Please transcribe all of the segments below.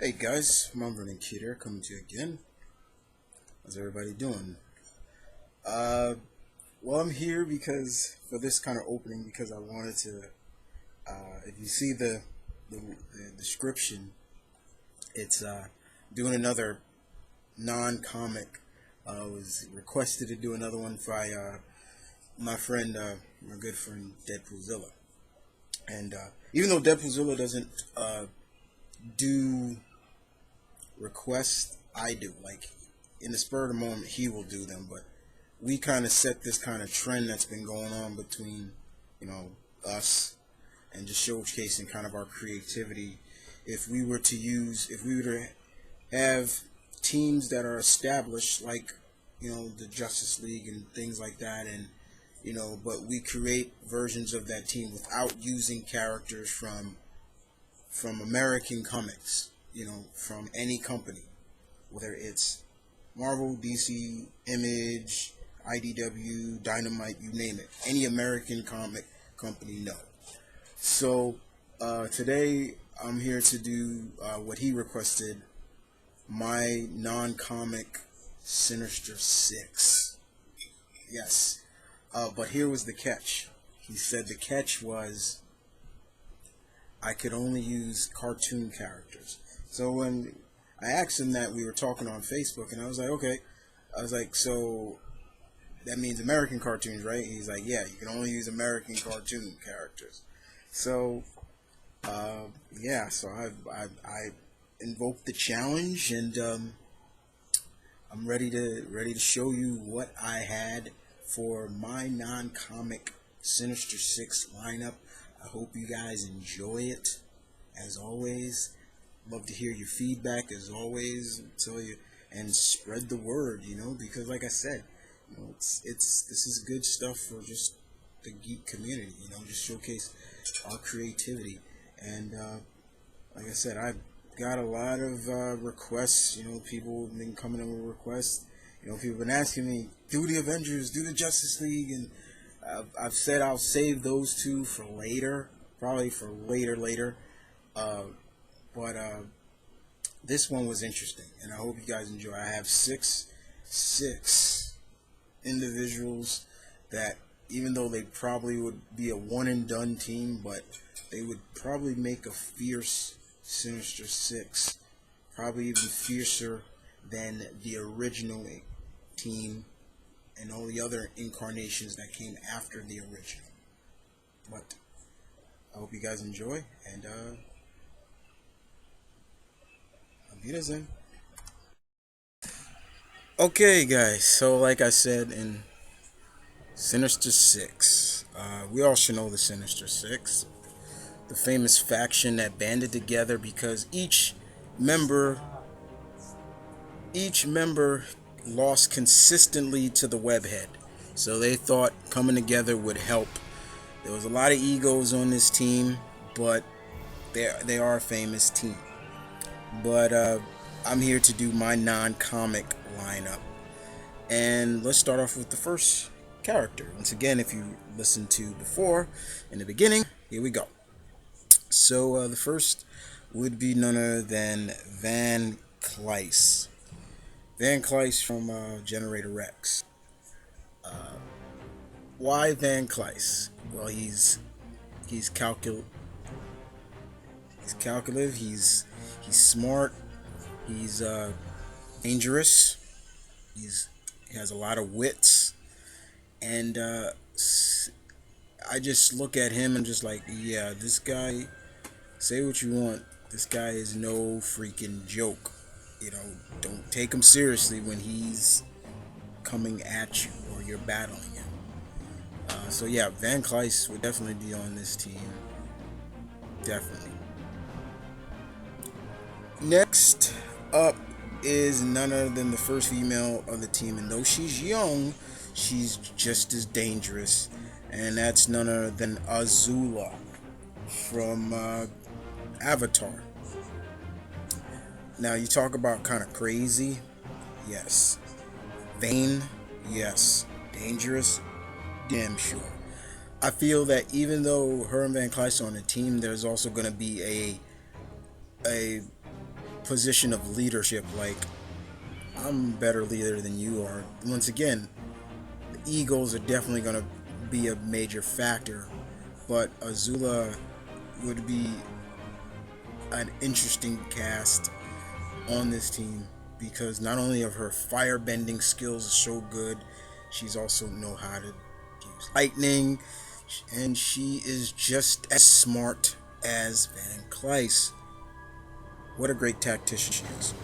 Hey guys, M.V.K here, coming to you again. How's everybody doing? Uh, well, I'm here because for this kind of opening because I wanted to. If you see the description, it's doing another non-comic. I was requested to do another one by my friend, my good friend Deadpoolzilla, and even though Deadpoolzilla doesn't do requests, I do. Like in the spur of the moment, he will do them, but we kind of set this kind of trend that's been going on between, you know, us and just showcasing kind of our creativity. If we were to have teams that are established, like, you know, the Justice League and things like that, and, you know, but we create versions of that team without using characters from American comics, you know, from any company, whether it's Marvel, DC, Image, IDW, Dynamite, you name it. Any American comic company, no. So today I'm here to do what he requested, my non-comic Sinister 6. Yes. But here was the catch. He said the catch was I could only use cartoon characters. So when I asked him that, we were talking on Facebook, and I was like, okay. I was like, so that means American cartoons, right? He's like, yeah, you can only use American cartoon characters. So, yeah, so I invoked the challenge, and I'm ready to show you what I had for my non-comic Sinister 6 lineup. I hope you guys enjoy it. As always, love to hear your feedback. As always, tell you and spread the word. You know, because like I said, you know, it's this is good stuff for just the geek community. You know, just showcase our creativity. And like I said, I've got a lot of requests. You know, people have been coming in with requests. You know, people have been asking me, do the Avengers, do the Justice League, and I've said I'll save those two for later, probably for later. But this one was interesting, and I hope you guys enjoy. I have six individuals that, even though they probably would be a one and done team, but they would probably make a fierce Sinister 6, probably even fiercer than the original team and all the other incarnations that came after the original. But I hope you guys enjoy, and Auf Wiedersehen. Okay, guys, so like I said, in Sinister 6, we all should know the Sinister 6, the famous faction that banded together because member each member lost consistently to the webhead. So they thought coming together would help. There was a lot of egos on this team, but they are a famous team. But I'm here to do my non-comic lineup. And let's start off with the first character. Once again, if you listened to before, in the beginning, here we go. So the first would be none other than Van Kleist. Van Kleist from Generator Rex. Why Van Kleist? Well, he's calculative. He's smart. He's dangerous. He has a lot of wits, and I just look at him and just like, yeah, this guy. Say what you want. This guy is no freaking joke. You know, don't take him seriously when he's coming at you or you're battling him. So yeah, Van Kleist would definitely be on this team. Definitely. Next up is none other than the first female of the team, and though she's young, she's just as dangerous, and that's none other than Azula from Avatar. Now you talk about kind of crazy, yes. Vain, yes. Dangerous, damn sure. I feel that even though her and Van Kleist are on the team, there's also going to be a position of leadership, like I'm a better leader than you are. Once again, the egos are definitely going to be a major factor, but Azula would be an interesting cast on this team because not only of her firebending skills are so good, she's also know how to use lightning, and she is just as smart as Van Kleist. What a great tactician she is.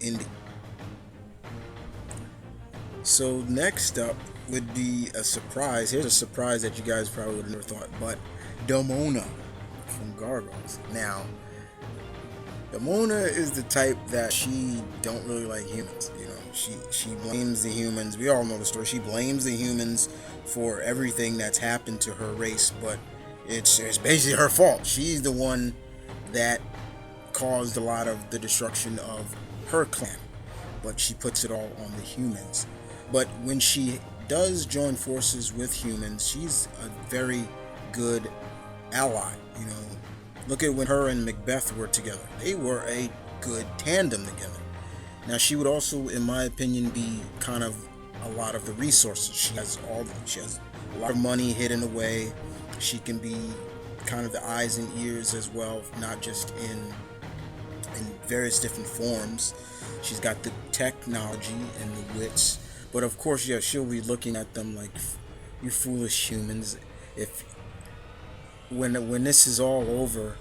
Indeed. So next up would be a surprise. Here's a surprise that you guys probably would have never thought, but Demona from Gargoyles. Now, Demona is the type that she don't really like humans. You know, she blames the humans. We all know the story. She blames the humans for everything that's happened to her race, but it's basically her fault. She's the one that caused a lot of the destruction of her clan, but she puts it all on the humans. But when she does join forces with humans, she's a very good ally. You know, look at when her and Macbeth were together. They were a good tandem together. Now she would also, in my opinion, be kind of a lot of the resources. She has a lot of money hidden away. She can be kind of the eyes and ears as well, not just in various different forms. She's got the technology and the wits, but of course, yeah, she'll be looking at them like, you foolish humans. If when this is all over,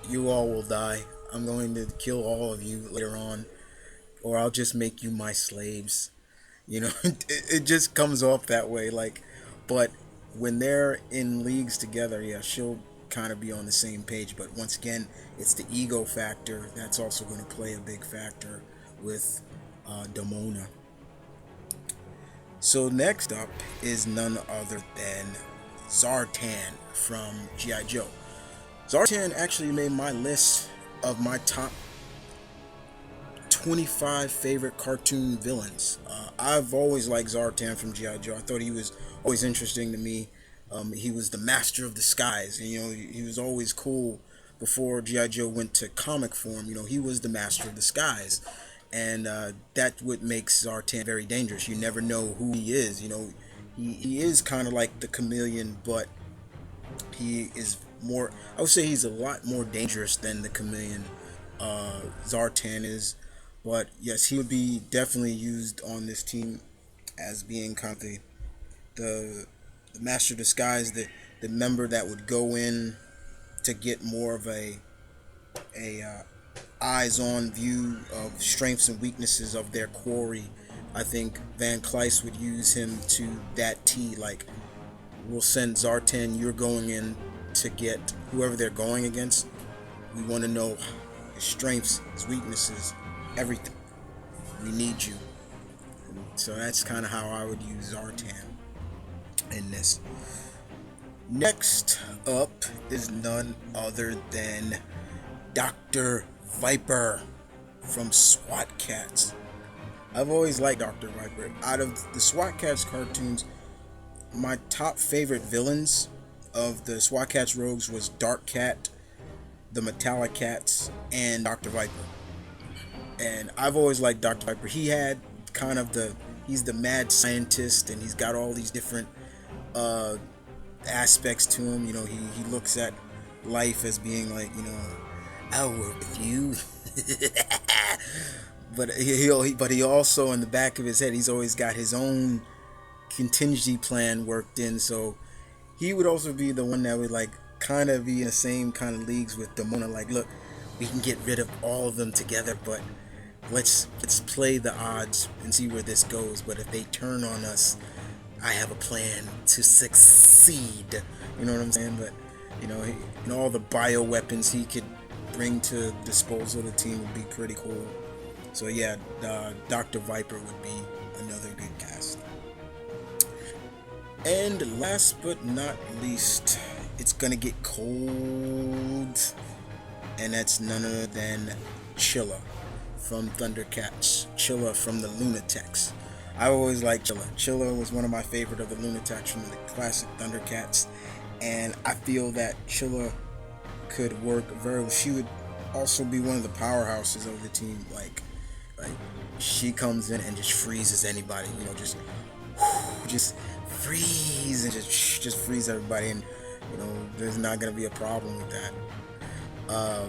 you all will die. I'm going to kill all of you later on, or I'll just make you my slaves. You know, it just comes off that way. Like, but when they're in leagues together, yeah, she'll kind of be on the same page. But once again, it's the ego factor that's also going to play a big factor with Demona. So next up is none other than Zartan from G.I. Joe. Zartan actually made my list of my top 25 favorite cartoon villains. I've always liked Zartan from G.I. Joe. I thought he was always interesting to me. He was the master of disguise, and you know, he was always cool. Before G.I. Joe went to comic form, you know, he was the master of disguise, and that's what makes Zartan very dangerous. You never know who he is. You know, he is kind of like the chameleon, but he is more, I would say he's a lot more dangerous than the chameleon Zartan is. But yes, he would be definitely used on this team as being kind of the master disguise, the member that would go in to get more of a eyes-on view of strengths and weaknesses of their quarry. I think Van Kleist would use him to that T. Like, we'll send Zartan, you're going in to get whoever they're going against. We want to know his strengths, his weaknesses, everything. We need you. So that's kind of how I would use Zartan in this. Next up is none other than Dr. Viper from SWAT Cats. I've always liked Dr. Viper. Out of the SWAT Cats cartoons, my top favorite villains of the SWAT Cats rogues was Dark Cat, the Metallic Cats, and Dr. Viper. And I've always liked Dr. Viper. He had kind of he's the mad scientist, and he's got all these different aspects to him. You know, he looks at life as being like, you know, I'll work with you. But he also, in the back of his head, he's always got his own contingency plan worked in. So he would also be the one that would like kind of be in the same kind of leagues with Demona. Like, look, we can get rid of all of them together, but let's play the odds and see where this goes. But if they turn on us, I have a plan to succeed. You know what I'm saying? But you know, all the bioweapons he could bring to disposal of the team would be pretty cool. So yeah, Dr. Viper would be another good cast. And last but not least, it's gonna get cold, and that's none other than Chilla from Thundercats. Chilla from the Lunatics. I always liked Chilla. Chilla was one of my favorite of the Lunatics from the classic Thundercats, and I feel that Chilla could work very well. also be one of the powerhouses of the team. Like she comes in and just freezes anybody. You know, just freeze and just freeze everybody, and you know there's not gonna be a problem with that. Uh,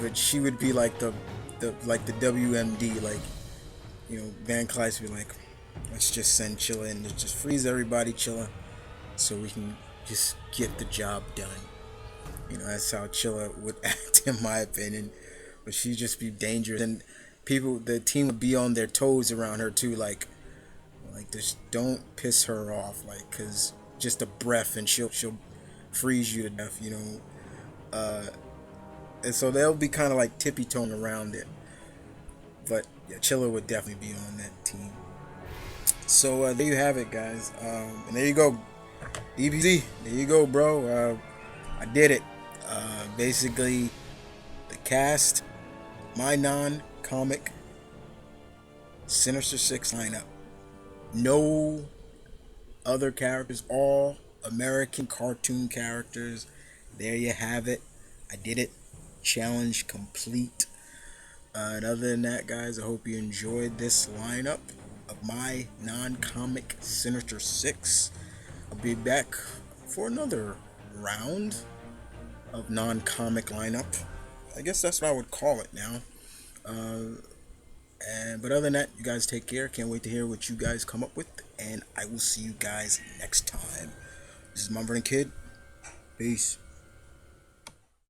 but she would be like the WMD, like you know Van Kleist would be like, let's just send Chilla in to just freeze everybody, Chilla, so we can just get the job done. You know, that's how Chilla would act, in my opinion. But she'd just be dangerous, and the team would be on their toes around her too. Like just don't piss her off, like, cause just a breath and she'll freeze you to death. You know, and so they'll be kind of like tippy toeing around it. But yeah, Chilla would definitely be on that team. So there you have it, guys. And there you go, DBZ. There you go, bro. I did it. Basically, the cast, my non-comic Sinister Six lineup. No other characters, all American cartoon characters. There you have it. I did it. Challenge complete. And other than that, guys, I hope you enjoyed this lineup of my non-comic Sinister Six. I'll be back for another round of non-comic lineup. I guess that's what I would call it now. But other than that, you guys take care. Can't wait to hear what you guys come up with, and I will see you guys next time. This is Mumford and Kid. Peace.